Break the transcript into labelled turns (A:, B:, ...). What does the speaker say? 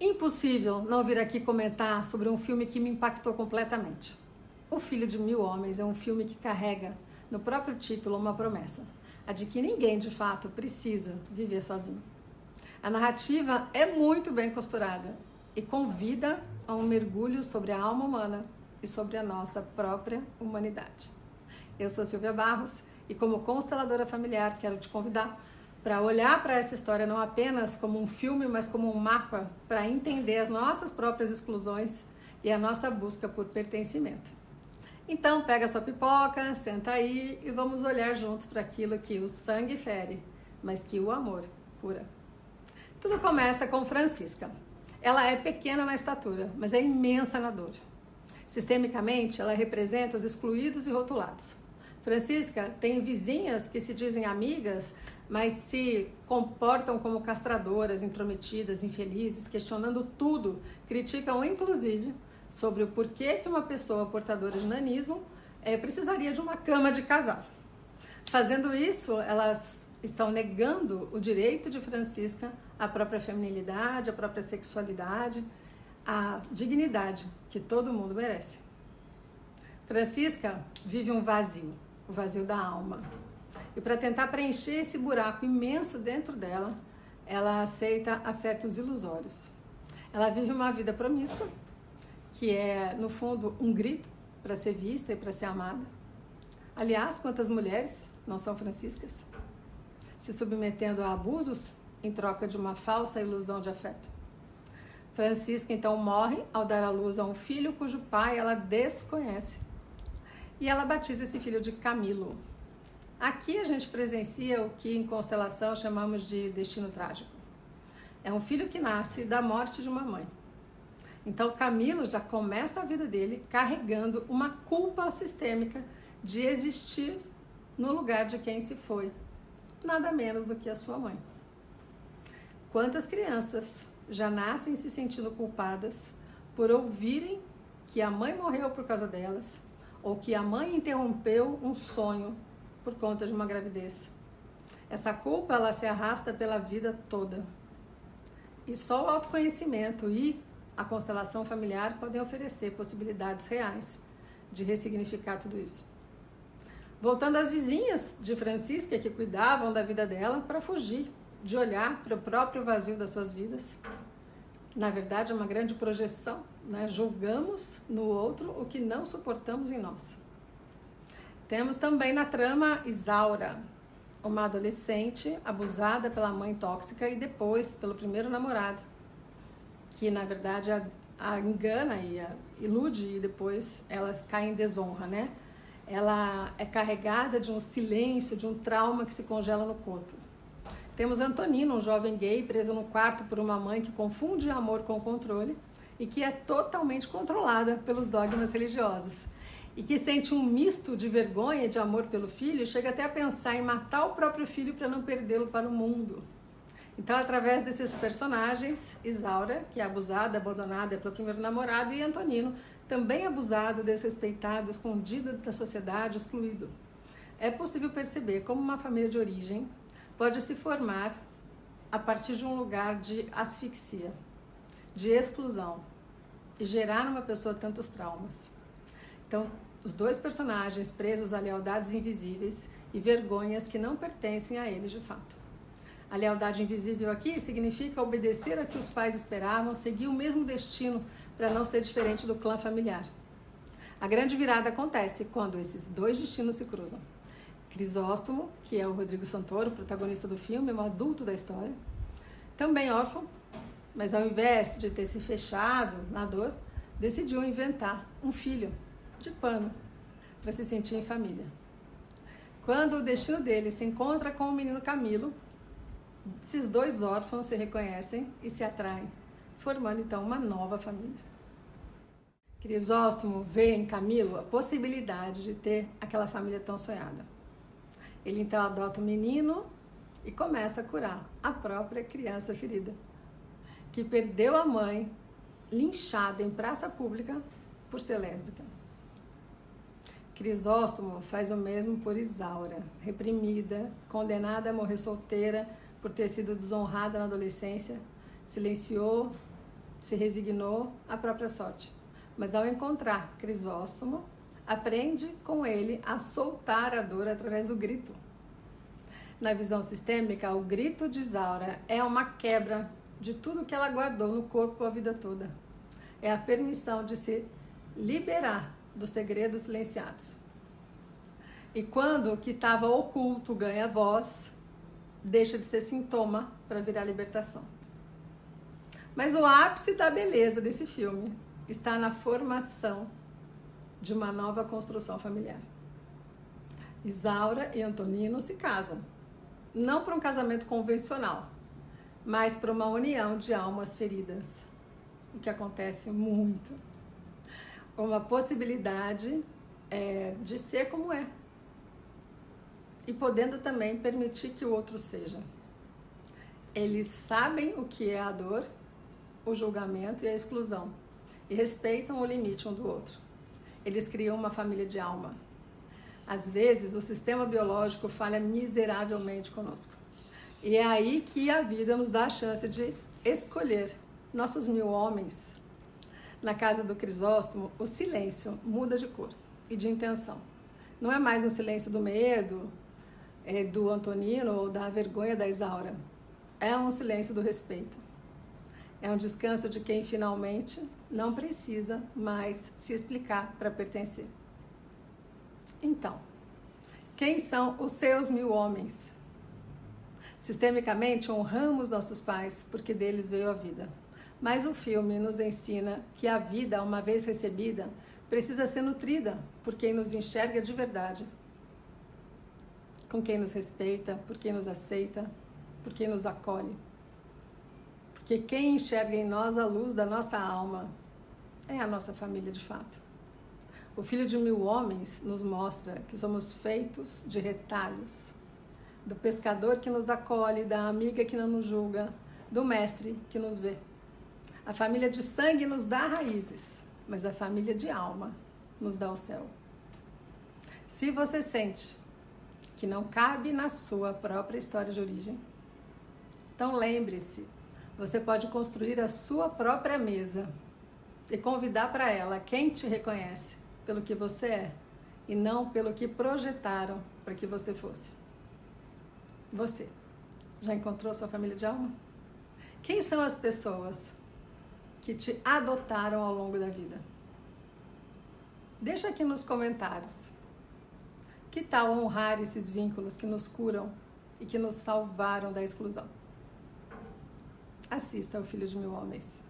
A: Impossível não vir aqui comentar sobre um filme que me impactou completamente. O Filho de Mil Homens é um filme que carrega no próprio título uma promessa, a de que ninguém de fato precisa viver sozinho. A narrativa é muito bem costurada e convida a um mergulho sobre a alma humana e sobre a nossa própria humanidade. Eu sou Silvia Barros e, como consteladora familiar, quero te convidar para olhar para essa história não apenas como um filme, mas como um mapa para entender as nossas próprias exclusões e a nossa busca por pertencimento. Então, pega sua pipoca, senta aí e vamos olhar juntos para aquilo que o sangue fere, mas que o amor cura. Tudo começa com Francisca. Ela é pequena na estatura, mas é imensa na dor. Sistemicamente, ela representa os excluídos e rotulados. Francisca tem vizinhas que se dizem amigas, mas se comportam como castradoras, intrometidas, infelizes, questionando tudo, criticam inclusive sobre o porquê que uma pessoa portadora de nanismo precisaria de uma cama de casal. Fazendo isso, elas estão negando o direito de Francisca à própria feminilidade, à própria sexualidade, à dignidade que todo mundo merece. Francisca vive um vazio, o vazio da alma. E para tentar preencher esse buraco imenso dentro dela, ela aceita afetos ilusórios. Ela vive uma vida promíscua, que é, no fundo, um grito para ser vista e para ser amada. Aliás, quantas mulheres não são franciscas? Se submetendo a abusos em troca de uma falsa ilusão de afeto. Francisca, então, morre ao dar à luz a um filho cujo pai ela desconhece. E ela batiza esse filho de Camilo. Aqui a gente presencia o que em constelação chamamos de destino trágico. É um filho que nasce da morte de uma mãe. Então Camilo já começa a vida dele carregando uma culpa sistêmica de existir no lugar de quem se foi, nada menos do que a sua mãe. Quantas crianças já nascem se sentindo culpadas por ouvirem que a mãe morreu por causa delas, ou que a mãe interrompeu um sonho por conta de uma gravidez. Essa culpa, ela se arrasta pela vida toda. E só o autoconhecimento e a constelação familiar podem oferecer possibilidades reais de ressignificar tudo isso. Voltando às vizinhas de Francisca, que cuidavam da vida dela para fugir de olhar para o próprio vazio das suas vidas. Na verdade, é uma grande projeção, né? Julgamos no outro o que não suportamos em nós. Temos também na trama Isaura, uma adolescente abusada pela mãe tóxica e depois pelo primeiro namorado, que na verdade a engana e a ilude e depois ela cai em desonra, né? Ela é carregada de um silêncio, de um trauma que se congela no corpo. Temos Antonino, um jovem gay preso no quarto por uma mãe que confunde amor com controle e que é totalmente controlada pelos dogmas religiosos. E que sente um misto de vergonha e de amor pelo filho, chega até a pensar em matar o próprio filho para não perdê-lo para o mundo. Então, através desses personagens, Isaura, que é abusada, abandonada pelo primeiro namorado, e Antonino, também abusado, desrespeitado, escondido da sociedade, excluído. É possível perceber como uma família de origem pode se formar a partir de um lugar de asfixia, de exclusão, e gerar numa pessoa tantos traumas. Então, os dois personagens presos a lealdades invisíveis e vergonhas que não pertencem a eles de fato. A lealdade invisível aqui significa obedecer a que os pais esperavam, seguir o mesmo destino para não ser diferente do clã familiar. A grande virada acontece quando esses dois destinos se cruzam. Crisóstomo, que é o Rodrigo Santoro, protagonista do filme, é um adulto da história, também órfão, mas ao invés de ter se fechado na dor, decidiu inventar um filho de pano para se sentir em família. Quando o destino dele se encontra com o menino Camilo, esses dois órfãos se reconhecem e se atraem, formando então uma nova família. Crisóstomo vê em Camilo a possibilidade de ter aquela família tão sonhada. Ele então adota o menino e começa a curar a própria criança ferida, que perdeu a mãe linchada em praça pública por ser lésbica. Crisóstomo faz o mesmo por Isaura, reprimida, condenada a morrer solteira por ter sido desonrada na adolescência, silenciou se resignou à própria sorte. Mas ao encontrar Crisóstomo, aprende com ele a soltar a dor através do grito. Na visão sistêmica, o grito de Isaura é uma quebra de tudo que ela guardou no corpo a vida toda. É a permissão de se liberar dos segredos silenciados. E quando o que estava oculto ganha voz, deixa de ser sintoma para virar libertação. Mas o ápice da beleza desse filme está na formação de uma nova construção familiar. Isaura e Antonino se casam. Não para um casamento convencional, mas para uma união de almas feridas, o que acontece muito. Uma possibilidade de ser como é, e podendo também permitir que o outro seja. Eles sabem o que é a dor, o julgamento e a exclusão, e respeitam o limite um do outro. Eles criam uma família de alma. Às vezes, o sistema biológico falha miseravelmente conosco. E é aí que a vida nos dá a chance de escolher. Nossos 1000 homens, na casa do Crisóstomo, o silêncio muda de cor e de intenção. Não é mais um silêncio do medo, do Antonino ou da vergonha da Isaura. É um silêncio do respeito. É um descanso de quem finalmente não precisa mais se explicar para pertencer. Então, quem são os seus 1000 homens? Sistemicamente, honramos nossos pais porque deles veio a vida. Mas o filme nos ensina que a vida, uma vez recebida, precisa ser nutrida por quem nos enxerga de verdade. Com quem nos respeita, por quem nos aceita, por quem nos acolhe. Porque quem enxerga em nós a luz da nossa alma é a nossa família de fato. O Filho de 1000 Homens nos mostra que somos feitos de retalhos. Do pescador que nos acolhe, da amiga que não nos julga, do mestre que nos vê. A família de sangue nos dá raízes, mas a família de alma nos dá o céu. Se você sente que não cabe na sua própria história de origem, então lembre-se, você pode construir a sua própria mesa e convidar para ela quem te reconhece pelo que você é e não pelo que projetaram para que você fosse. Você já encontrou sua família de alma? Quem são as pessoas que te adotaram ao longo da vida? Deixa aqui nos comentários. Que tal honrar esses vínculos que nos curam e que nos salvaram da exclusão? Assista ao Filho de 1000 Homens.